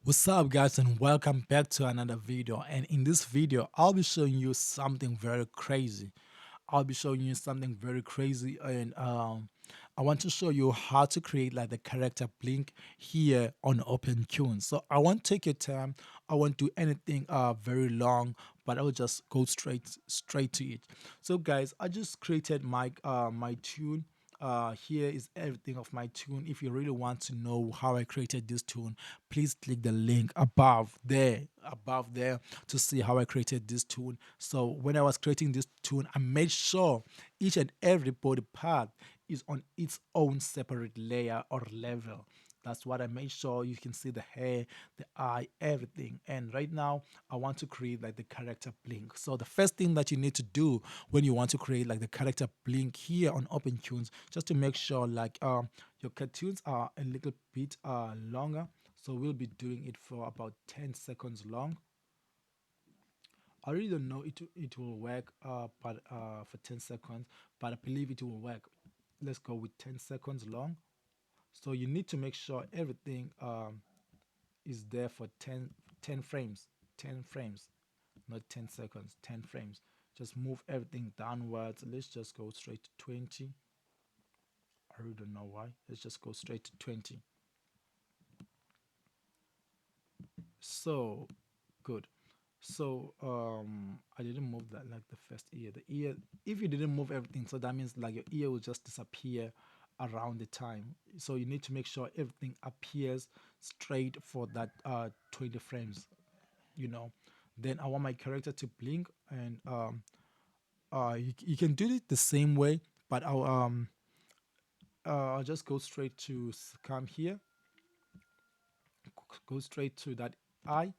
What's up guys and welcome back to another video, and in this video I'll be showing you something very crazy. And I want to show you how to create like the character blink here on Opentoonz. So I won't take your time, I won't do anything very long, but I will just go straight to it. So guys, I just created my tune. Here is everything of my tune. If you really want to know how I created this tune, please click the link above there to see how I created this tune. So when I was creating this tune, I made sure each and every body part is on its own separate layer or level. That's what I made sure. You can see the hair, the eye, everything. And right now I want to create like the character blink. So the first thing that you need to do when you want to create like the character blink here on Opentoonz, just to make sure like your cartoons are a little bit longer. So we'll be doing it for about 10 seconds long. I really don't know it will work but for 10 seconds, but I believe it will work. Let's go with 10 seconds long. So you need to make sure everything is there for 10 frames. 10 frames, not 10 seconds, 10 frames. Just move everything downwards. Let's just go straight to 20. I really don't know why. Let's just go straight to 20. So good. So I didn't move that like the first ear. The ear, if you didn't move everything, so that means like your ear will just disappear around the time. So you need to make sure everything appears straight for that 20 frames, you know. Then I want my character to blink, and you can do it the same way, but I'll just go straight to come here, go straight to that eye.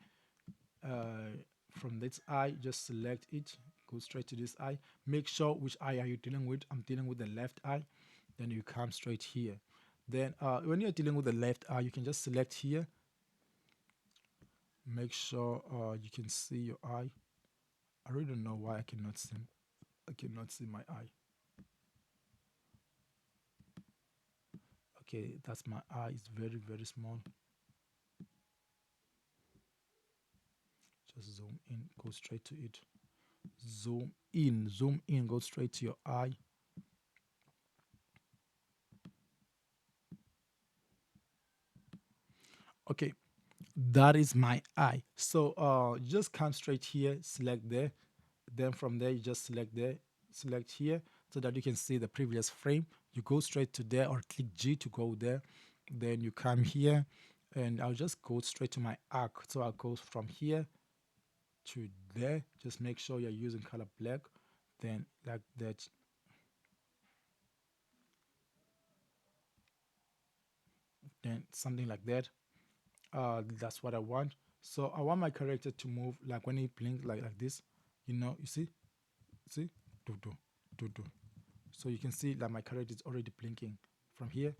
uh, from this eye, just select it, go straight to this eye. Make sure which eye are you dealing with. I'm dealing with the left eye. Then you come straight here. Then when you're dealing with the left eye, you can just select here. Make sure you can see your eye. I really don't know why I cannot see my eye. Okay, that's my eye. It's very small. Just zoom in, go straight to it. Zoom in, go straight to your eye. Okay, that is my eye. So just come straight here, select there. Then from there you just select there, select here, so that you can see the previous frame. You go straight to there or click G to go there. Then you come here, and I'll just go straight to my arc. So I'll go from here to there. Just make sure you're using color black. Then like that. Then something like that. That's what I want. So I want my character to move like when he blinks like this. You see, do do do do. So you can see that my character is already blinking from here.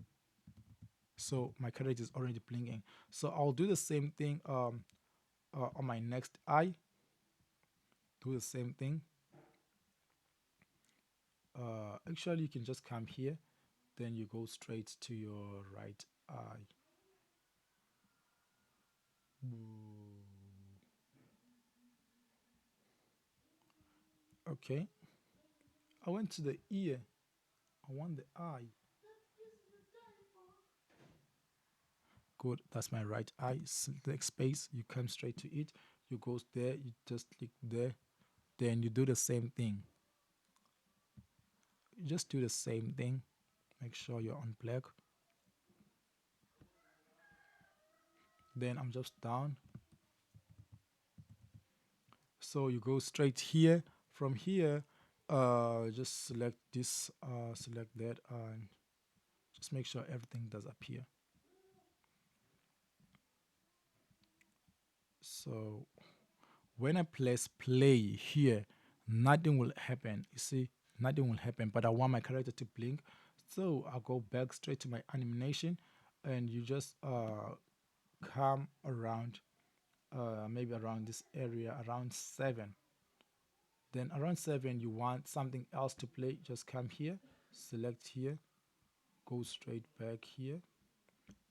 So my character is already blinking. So I'll do the same thing on my next eye. Do the same thing. Actually, you can just come here. Then you go straight to your right eye. Okay. I went to the ear. I want the eye. Good. That's my right eye. Select space. You come straight to it. You go there. You just click there. Then you do the same thing. You just do the same thing. Make sure you're on black. Then I'm just down. So you go straight here. From here, just select this, select that, and just make sure everything does appear. So when I press play here, nothing will happen. You see, nothing will happen, but I want my character to blink. So I'll go back straight to my animation, and you just come around, maybe around this area, around 7. Then around 7, you want something else to play, just come here, select here, go straight back here,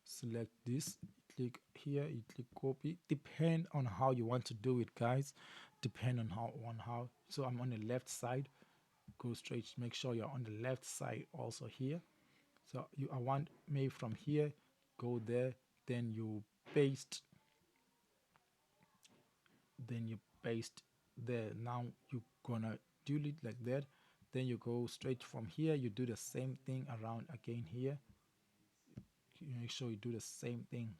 select this, click here, you click copy. Depend on how you want to do it, guys. Depend on how. So I'm on the left side. Go straight. Make sure you're on the left side also here. So I want maybe from here, go there, then you paste, then you paste there. Now you're gonna do it like that. Then you go straight from here. You do the same thing around again here. You make sure you do the same thing.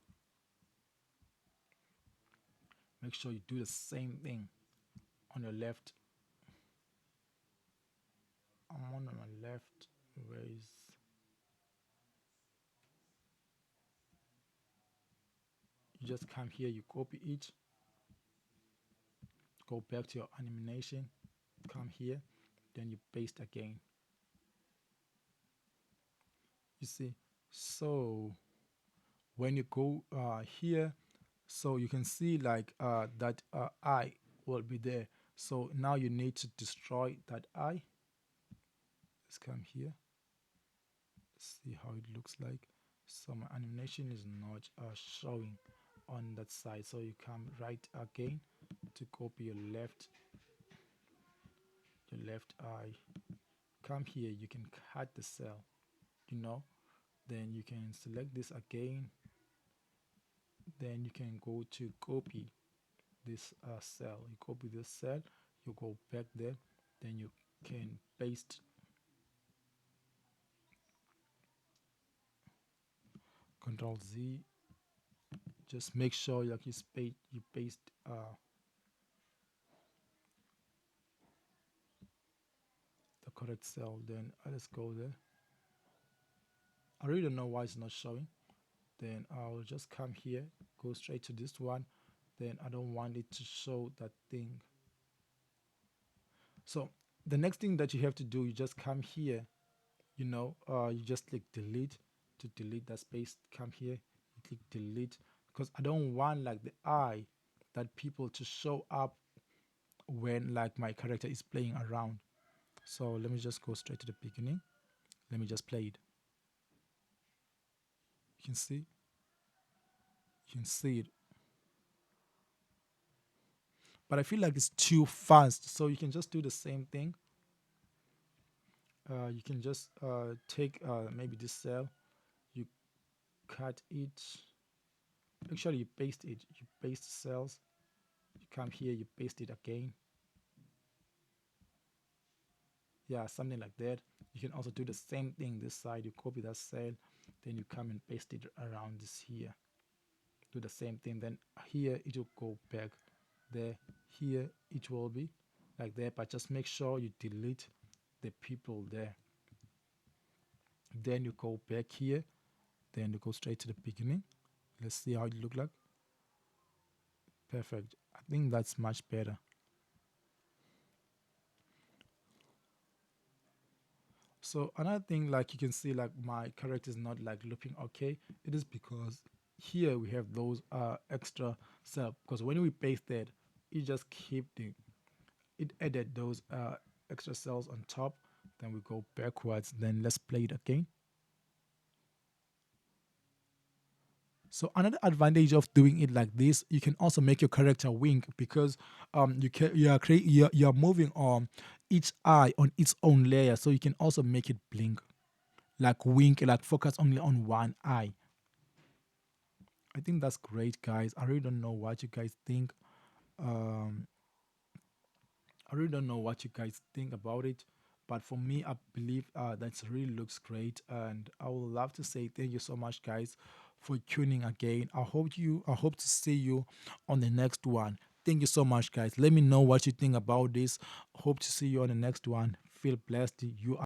Make sure you do the same thing on your left. I'm on my left. Where is, you just come here, you copy it, go back to your animation, come here, then you paste again. You see, so when you go here, so you can see like that eye will be there. So now you need to destroy that eye. Let's come here, see how it looks like. So my animation is not showing on that side, so you come right again to copy your left eye. Come here, you can cut the cell, you know then you can select this again, then you can go to copy this cell. You copy this cell, you go back there, then you can paste, Control Z. Just make sure like you paste the correct cell. Then let's go there. I really don't know why it's not showing. Then I'll just come here, go straight to this one. Then I don't want it to show that thing. So the next thing that you have to do, you just come here, you just click delete to delete that space. Come here, you click delete, because I don't want like the eye that people to show up when like my character is playing around. So let me just go straight to the beginning. Let me just play it. You can see, it, but I feel like it's too fast. So you can just do the same thing. You can just take maybe this cell, you cut it. Actually, you paste it. You paste the cells. You come here, you paste it again. Yeah, something like that. You can also do the same thing this side. You copy that cell, then you come and paste it around this here. Do the same thing. Then here it will go back there. Here it will be like that, but just make sure you delete the people there. Then you go back here. Then you go straight to the beginning. Let's see how it look like. Perfect. I think that's much better. So another thing, like you can see, like my character is not like looking okay. It is because here we have those extra cell. Because when we paste that, it just it added those extra cells on top. Then we go backwards. Then let's play it again. So another advantage of doing it like this, you can also make your character wink, because you are moving each eye on its own layer, so you can also make it blink, like wink, like focus only on one eye. I think that's great, guys. I really don't know what you guys think. Um, I really don't know what you guys think about it, but for me, I believe that really looks great, and I would love to say thank you so much, guys, for tuning again. I hope to see you on the next one. Thank you so much, guys. Let me know what you think about this. Hope to see you on the next one. Feel blessed. You